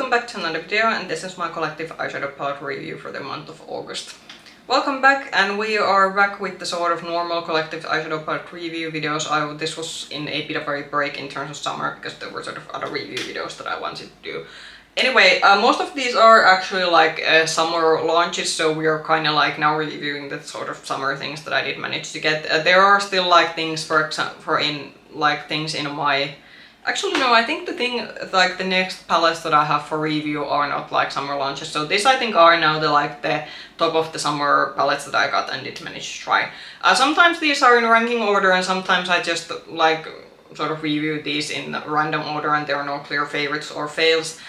welcome back to another video, and this is my collective eyeshadow palette review for the month of August. Welcome back, and we are back with the sort of normal collective eyeshadow palette review videos. This was in a bit of a break in terms of summer because there were sort of other review videos that I wanted to do. Anyway, most of these are actually like summer launches, so we are kind of like now reviewing the sort of summer things that I did manage to get. There are still like things, for example, things in my... Actually, no, I think the next palettes that I have for review are not like summer launches. So this I think are now the top of the summer palettes that I got and did manage to try. Sometimes these are in ranking order, and sometimes I just like sort of review these in random order and there are no clear favorites or fails.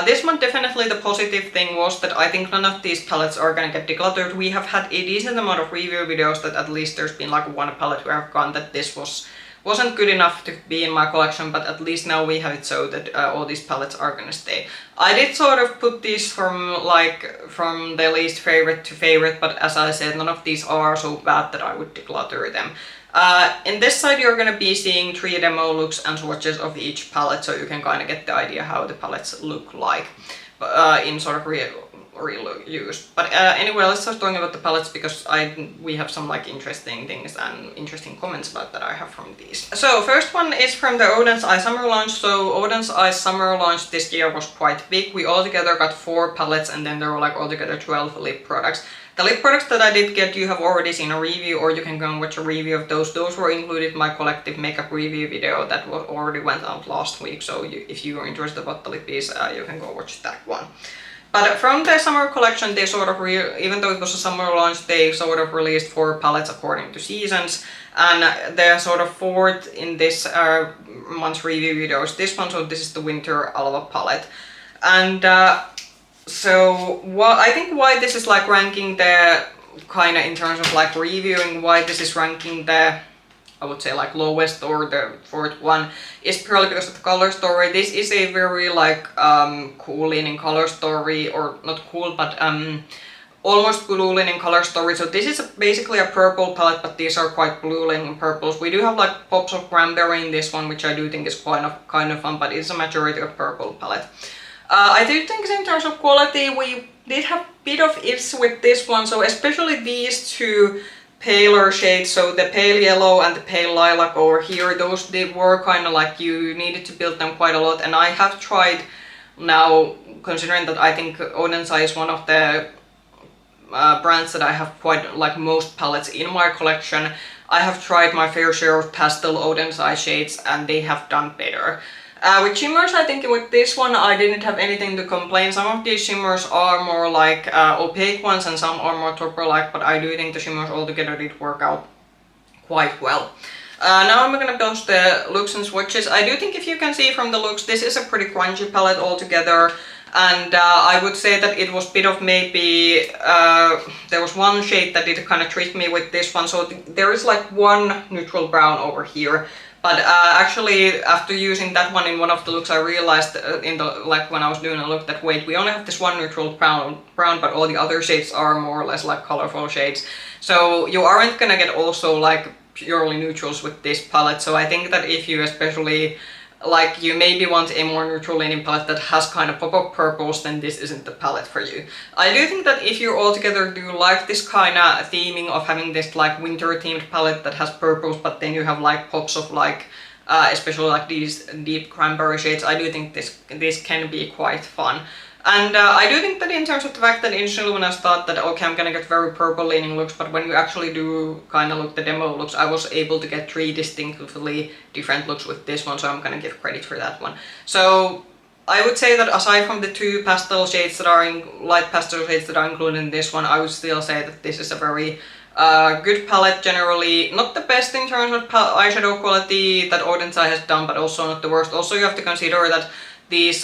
This one, definitely the positive thing was that I think none of these palettes are gonna get decluttered. We have had a decent amount of review videos that at least there's been like one palette where I've gone that this wasn't good enough to be in my collection, but at least now we have it so that all these palettes are gonna stay. I did sort of put these from the least favorite to favorite, but as I said, none of these are so bad that I would declutter them. In this side you're gonna be seeing 3 demo looks and swatches of each palette, so you can kind of get the idea how the palettes look like in sort of real use. But anyway, let's start talking about the palettes because we have some like interesting things and interesting comments about that I have from these. So first one is from the Oden's Eye Summer launch. So Oden's Eye Summer launch this year was quite big. We altogether got 4 palettes and then there were like altogether 12 lip products. The lip products that I did get, you have already seen a review, or you can go and watch a review of those. Those were included in my collective makeup review video that already went out last week. So if you are interested about the lippies, you can go watch that one. But from the summer collection, they sort of, even though it was a summer launch, they sort of released 4 palettes according to seasons. And they're sort of 4th in this month's review videos. This one, so this is the Winter Alva palette. And I think why this is like ranking the, kind of in terms of like reviewing, why this is ranking the, I would say like lowest or the 4th one, is purely because of the color story. This is a very like cool leaning color story, or not cool, but almost blue leaning color story. So this is basically a purple palette, but these are quite blue leaning purples. We do have like pops of cranberry in this one, which I do think is kind of fun, but it's a majority of purple palette. I do think in terms of quality, we did have a bit of ifs with this one, so especially these 2 paler shades, so the pale yellow and the pale lilac over here, they were kind of like you needed to build them quite a lot, and I have tried now, considering that I think Oden's Eye is one of the brands that I have quite like most palettes in my collection. I have tried my fair share of pastel Oden's Eye shades and they have done better. With shimmers, I think with this one I didn't have anything to complain. Some of these shimmers are more like opaque ones and some are more topper-like, but I do think the shimmers altogether did work out quite well. Now I'm gonna post the looks and swatches. I do think if you can see from the looks, this is a pretty crunchy palette altogether. And I would say that it was a bit of maybe, there was one shade that did kind of trick me with this one. So there is like one neutral brown over here. But actually, after using that one in one of the looks, I realized when I was doing a look that wait, we only have this one neutral brown, but all the other shades are more or less like colorful shades. So you aren't gonna get also like purely neutrals with this palette. So I think that if you especially like you maybe want a more neutral leaning palette that has kind of pop-up purples, then this isn't the palette for you. I do think that if you altogether do like this kind of theming of having this like winter themed palette that has purples, but then you have like pops of like especially like these deep cranberry shades, I do think this can be quite fun. And I do think that in terms of the fact that initially when I thought that okay, I'm gonna get very purple leaning looks, but when you actually do kind of look the demo looks, I was able to get 3 distinctly different looks with this one, so I'm gonna give credit for that one. So I would say that aside from the 2 pastel shades that are light pastel shades that are included in this one, I would still say that this is a very good palette generally. Not the best in terms of eyeshadow quality that Oden's Eye has done, but also not the worst. Also you have to consider that these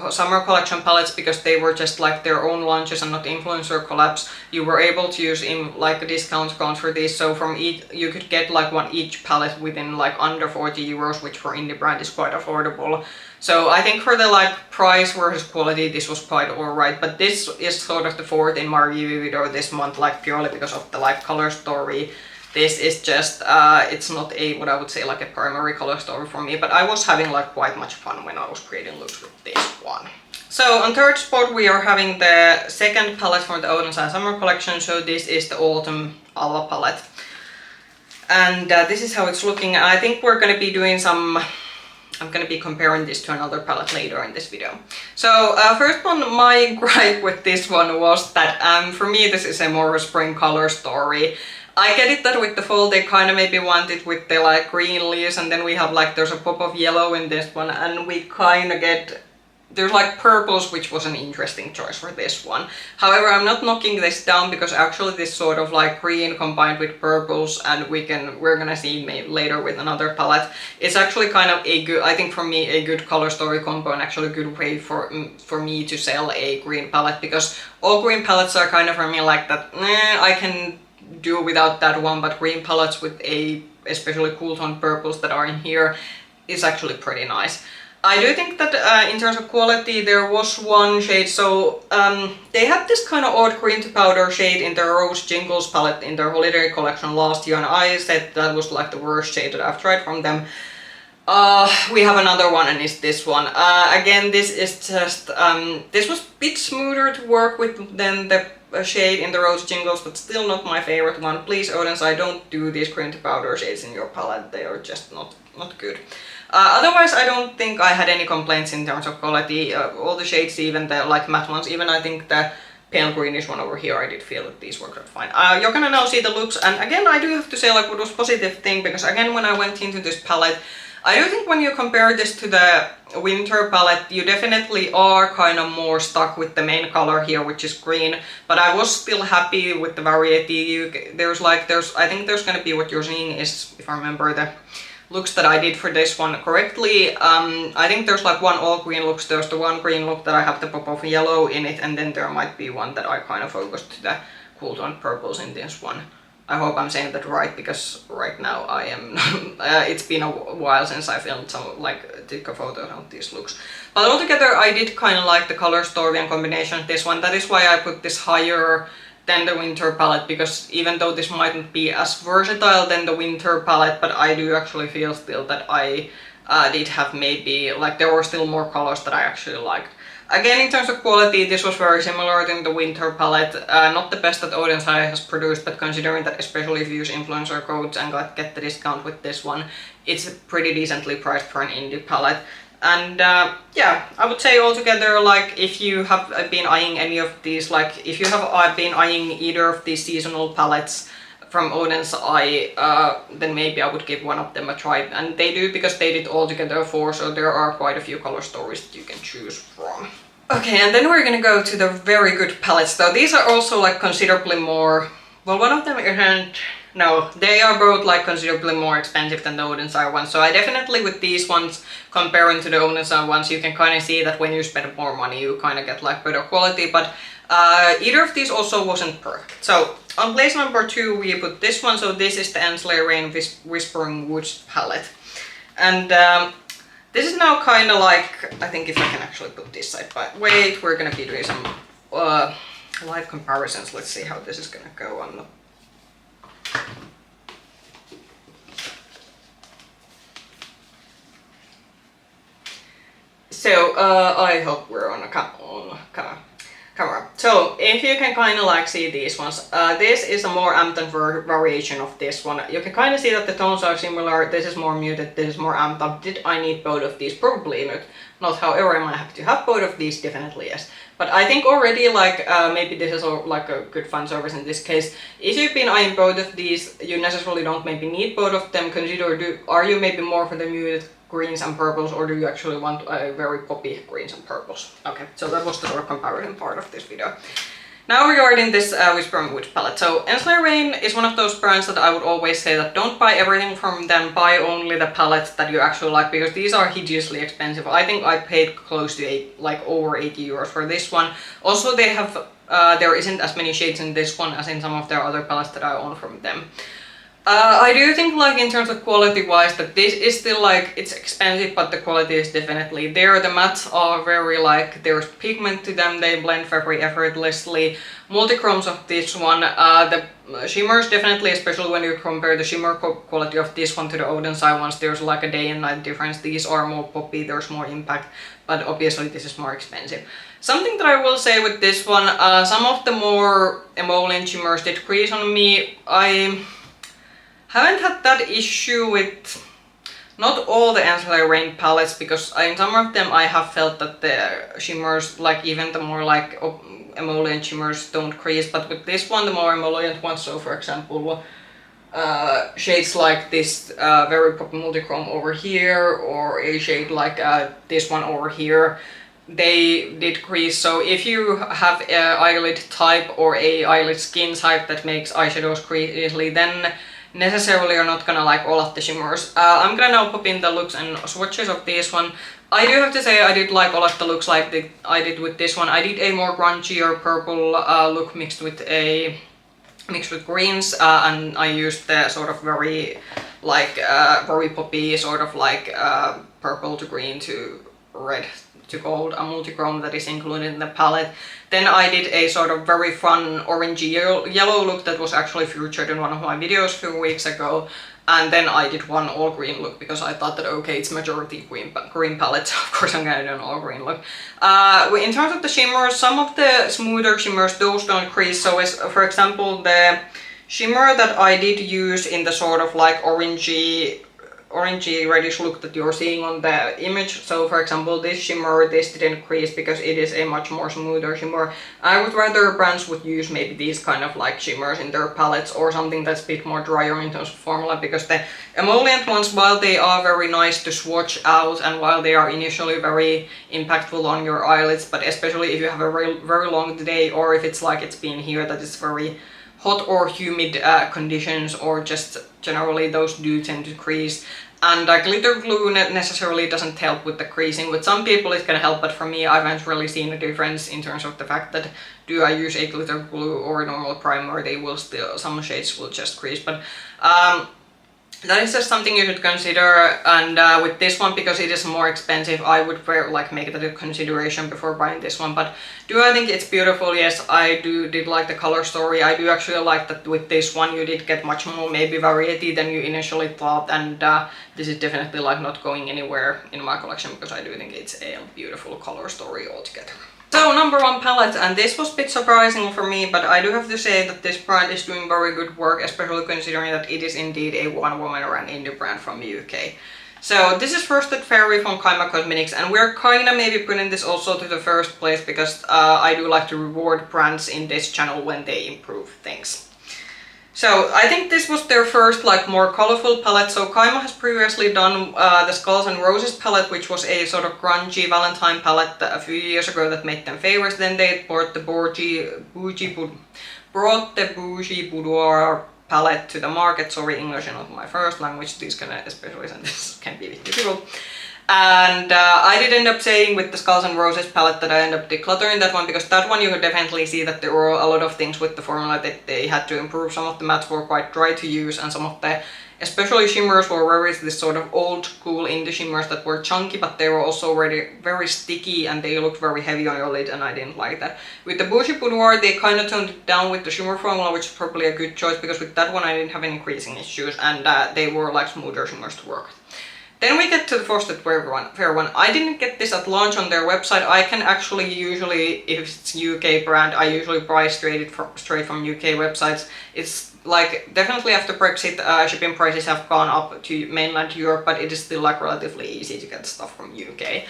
summer collection palettes, because they were just like their own launches and not influencer collabs, you were able to use in like a discount code for this. So from each you could get like each palette within like under 40 euros, which for indie brand is quite affordable. So I think for the like price versus quality, this was quite alright. But this is sort of the 4th in my review video this month, like purely because of the like color story. This is just, it's not a, what I would say, like a primary color story for me, but I was having like quite much fun when I was creating looks with this one. So on third spot we are having the second palette from the Oden Summer collection, so this is the Autumn Alva palette. And this is how it's looking. I think we're gonna be doing some... I'm gonna be comparing this to another palette later in this video. So first one, my gripe with this one was that for me this is a more spring color story. I get it that with the fall they kind of maybe want it with the like green leaves, and then we have like there's a pop of yellow in this one, and we kind of get there's like purples, which was an interesting choice for this one. However, I'm not knocking this down because actually this sort of like green combined with purples, and we're gonna see maybe later with another palette. It's actually kind of a good, I think for me, a good color story combo, and actually a good way for me to sell a green palette, because all green palettes are kind of for me like that, I can do without that one, but green palettes with especially cool tone purples that are in here is actually pretty nice. I do think that in terms of quality there was one shade, so they had this kind of odd green to powder shade in their Rose Jingles palette in their holiday collection last year, and I said that was like the worst shade that I've tried from them. We have another one, and it's this one. Again, this is just, this was a bit smoother to work with than the shade in the Rose Jingles, but still not my favorite one. Please, Oden, I don't do these green to powder shades in your palette, they are just not good. Otherwise, I don't think I had any complaints in terms of quality. All the shades, even the like matte ones, even I think the pale greenish one over here, I did feel that these worked out fine. You're gonna now see the looks, and again, I do have to say like what was positive thing, because again, when I went into this palette, I do think when you compare this to the winter palette, you definitely are kind of more stuck with the main color here, which is green, but I was still happy with the variety. I think there's gonna be what you're seeing is, if I remember the looks that I did for this one correctly, I think there's like one all green looks, there's the one green look that I have the pop of yellow in it, and then there might be one that I kind of focused to the cool tone purples in this one. I hope I'm saying that right, because right now I am, it's been a while since I filmed some, like, took a photo of these looks. But altogether I did kind of like the color story and combination of this one. That is why I put this higher than the winter palette, because even though this mightn't be as versatile than the winter palette, but I do actually feel still that I did have maybe, like there were still more colors that I actually liked. Again, in terms of quality, this was very similar to the winter palette. Not the best that Oden has produced, but considering that especially if you use influencer codes and get the discount with this one, it's pretty decently priced for an indie palette. And yeah, I would say altogether, like if you have been eyeing any of these, like if you have been eyeing either of these seasonal palettes from Oden's Eye, then maybe I would give one of them a try. And they do, because they did altogether 4, so there are quite a few color stories that you can choose from. Okay, and then we're gonna go to the very good palettes, though these are also like considerably more, well, one of them isn't. No, they are both like considerably more expensive than the Oden's Eye ones. So I definitely, with these ones, comparing to the Oden's Eye ones, you can kind of see that when you spend more money, you kind of get like better quality. But either of these also wasn't perfect. So on place number 2, we put this one. So this is the Ensley Rain Whispering Woods palette. And this is now kind of like, I think if I can actually put this side by, wait, we're gonna be doing some live comparisons. Let's see how this is gonna go on. So I hope we're on a camera. So if you can kind of like see these ones, this is a more amped up variation of this one. You can kind of see that the tones are similar. This is more muted, this is more amped up. Did I need both of these? Probably not. However, am I happy to have both of these? Definitely yes. But I think already like maybe this is like a good fan service in this case. If you've been eyeing both of these, you necessarily don't maybe need both of them. Are you maybe more for the muted greens and purples, or do you actually want a very poppy greens and purples? Okay, so that was the sort of comparison part of this video. Now regarding this Whispering Woods palette. So Ensley Rain is one of those brands that I would always say that don't buy everything from them, buy only the palettes that you actually like, because these are hideously expensive. I think I paid close to over 80 euros for this one. Also they have, there isn't as many shades in this one as in some of their other palettes that I own from them. I do think like in terms of quality wise that this is still like, it's expensive but the quality is definitely there. The mattes are very like, there's pigment to them, they blend very effortlessly. Multi-chromes of this one, the shimmers definitely, especially when you compare the shimmer quality of this one to the Oden side ones, there's like a day and night difference. These are more poppy, there's more impact, but obviously this is more expensive. Something that I will say with this one, some of the more emollient shimmers did crease on me. I haven't had that issue with not all the Ensley Rain palettes, because in some of them I have felt that the shimmers, like even the more like emollient shimmers don't crease, but with this one the more emollient ones, so for example shades like this very poppy multichrome over here, or a shade like this one over here, they did crease. So if you have a eyelid type or a eyelid skin type that makes eyeshadows crease easily, then necessarily you're not gonna like all of the shimmers. I'm gonna now pop in the looks and swatches of this one. I do have to say I did like all of the looks like I did with this one. I did a more grungier purple look mixed with greens, and I used the sort of very like very poppy sort of like purple to green to red to gold, a multi-chrome that is included in the palette. Then I did a sort of very fun orangey yellow look that was actually featured in one of my videos a few weeks ago. And then I did one all green look because I thought that okay, it's majority green palette, so of course I'm gonna do an all green look. In terms of the shimmers, some of the smoother shimmers, those don't crease. So as, for example, the shimmer that I did use in the sort of like orangey reddish look that you're seeing on the image. So for example, this shimmer, this didn't crease because it is a much more smoother shimmer. I would rather brands would use maybe these kind of like shimmers in their palettes or something that's a bit more drier in terms of formula, because the emollient ones, while they are very nice to swatch out and while they are initially very impactful on your eyelids, but especially if you have a very long day, or if it's like it's been here that it's very hot or humid conditions, or just generally those do tend to crease. And glitter glue necessarily doesn't help with the creasing. With some people it can help, but for me I haven't really seen a difference in terms of the fact that do I use a glitter glue or a normal primer, they will still, some shades will just crease. But that is just something you should consider. And with this one, because it is more expensive, I would like make it a consideration before buying this one. But do I think it's beautiful? Yes, I did like the color story. I do actually like that with this one you did get much more maybe variety than you initially thought, and this is definitely like not going anywhere in my collection because I do think it's a beautiful color story altogether. So number one palette, and this was a bit surprising for me, but I do have to say that this brand is doing very good work, especially considering that it is indeed a one-woman or an indie brand from the UK. So this is Frosted Fairy from Kaima Cosmetics, and we're kinda maybe putting this also to the first place because I do like to reward brands in this channel when they improve things. So I think this was their first like more colorful palette. So Kaima has previously done the Skulls and Roses palette, which was a sort of grungy Valentine palette a few years ago that made them favorites. Then they brought the Bougie Boudoir palette to the market. Sorry, English is not my first language. These kind of especially sentences can be a bit difficult. And I did end up saying with the Skulls and Roses palette that I ended up decluttering that one, because that one you could definitely see that there were a lot of things with the formula that they had to improve. Some of the mattes were quite dry to use, and some of the especially shimmers were very this sort of old school indie shimmers that were chunky, but they were also already very sticky and they looked very heavy on your lid, and I didn't like that. With the Bougie Boudoir they kind of toned it down with the shimmer formula, which is probably a good choice because with that one I didn't have any creasing issues, and they were like smoother shimmers to work with. Then we get to the Frosted Fair one. I didn't get this at launch on their website. I can actually usually, if it's UK brand, I usually buy straight from UK websites. It's like definitely after Brexit, shipping prices have gone up to mainland Europe, but it is still like relatively easy to get stuff from UK,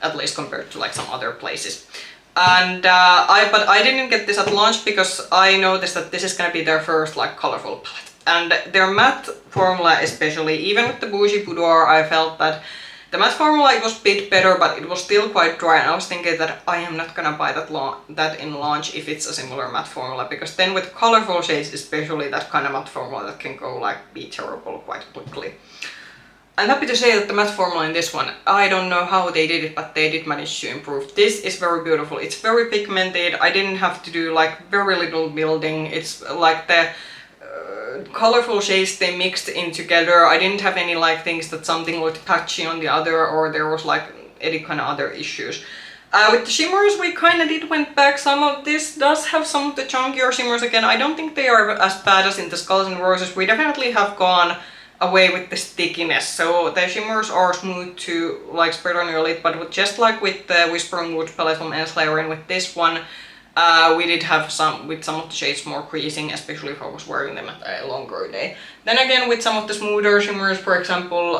at least compared to like some other places. And but I didn't get this at launch because I noticed that this is gonna be their first like colorful palette. And their matte formula especially, even with the Bougie Boudoir, I felt that the matte formula, it was a bit better, but it was still quite dry, and I was thinking that I am not gonna buy that in launch if it's a similar matte formula, because then with colorful shades, especially that kind of matte formula, that can go like be terrible quite quickly. I'm happy to say that the matte formula in this one, I don't know how they did it, but they did manage to improve. This is very beautiful. It's very pigmented. I didn't have to do like very little building. It's like the colorful shades they mixed in together. I didn't have any like things that something looked patchy on the other, or there was like any kind of other issues. With the shimmers we kind of did went back. Some of this does have some of the chunkier shimmers again. I don't think they are as bad as in the Skulls and Roses. We definitely have gone away with the stickiness, so the shimmers are smooth to like spread on your lid, but just like with the Whispering Woods palette from Ensley and with this one, we did have some of the shades more creasing, especially if I was wearing them at a longer day. Then again, with some of the smoother shimmers, for example,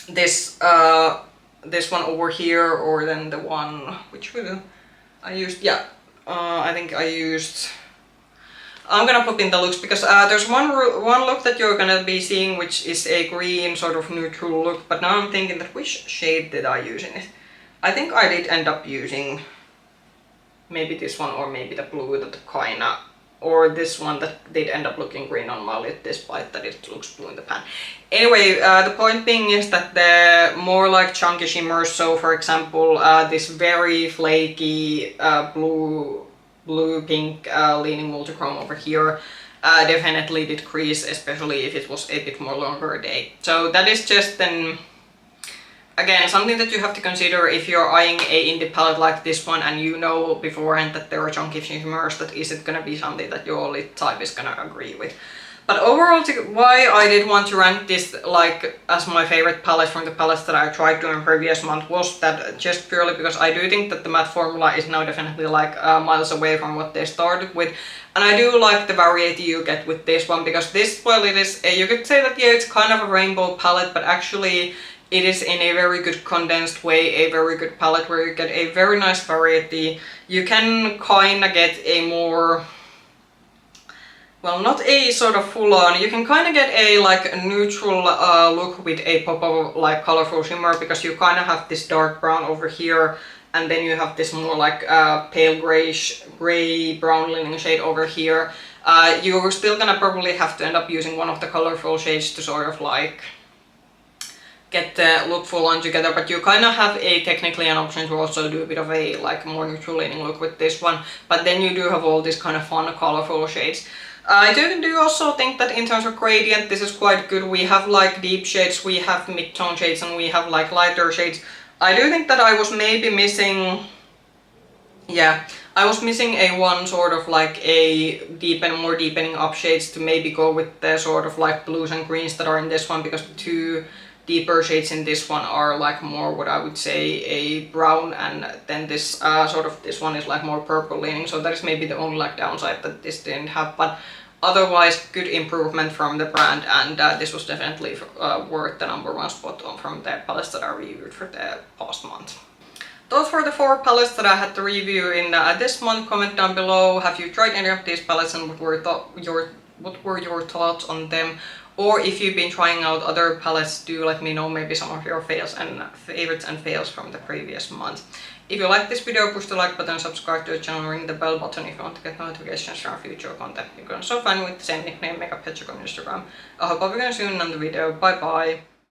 this one over here, or then the one which I used, yeah, I think I used. I'm gonna pop in the looks because there's one look that you're gonna be seeing, which is a green sort of neutral look, but now I'm thinking that which shade did I use in it? I think I did end up using maybe this one, or maybe the blue that kinda, or this one that did end up looking green on my lid despite that it looks blue in the pan. Anyway, the point being is that the more like chunky shimmers, so for example this very flaky blue-pink leaning multichrome over here definitely did crease, especially if it was a bit more longer day. So that is just then, again, something that you have to consider if you're eyeing a indie palette like this one and you know beforehand that there are chunky shimmers, that is it gonna be something that your lid type is gonna agree with. But overall, why I did want to rank this like as my favorite palette from the palettes that I tried to in previous month was that just purely because I do think that the matte formula is now definitely like miles away from what they started with. And I do like the variety you get with this one, because this, well, it is you could say that yeah, it's kind of a rainbow palette, but actually it is in a very good condensed way, a very good palette where you get a very nice variety. You can kind of get a more, well, not a sort of full-on, you can kind of get a like a neutral look with a pop of like colorful shimmer, because you kind of have this dark brown over here, and then you have this more like pale gray brown leaning shade over here. You're still gonna probably have to end up using one of the colorful shades to sort of like get the look full on together, but you kind of have a technically an option to also do a bit of a like more neutral leaning look with this one, but then you do have all these kind of fun colorful shades. I do also think that in terms of gradient this is quite good. We have like deep shades, we have mid-tone shades, and we have like lighter shades. I do think that I was maybe missing, yeah, I was missing a one sort of like a more deepening up shades to maybe go with the sort of like blues and greens that are in this one, because the two deeper shades in this one are like more what I would say a brown, and then this this one is like more purple leaning, so that is maybe the only like downside that this didn't have, but otherwise good improvement from the brand, and this was definitely worth the #1 spot from the palettes that I reviewed for the past month. Those were the 4 palettes that I had to review in this month. Comment down below, have you tried any of these palettes and what were your thoughts on them? Or if you've been trying out other palettes, do let me know maybe some of your favorites and fails from the previous month. If you like this video, push the like button, subscribe to the channel, ring the bell button if you want to get notifications from future content. You can also find me with the same nickname, Makeup Hedgehog on Instagram. I hope I'll be again soon in the video. Bye bye!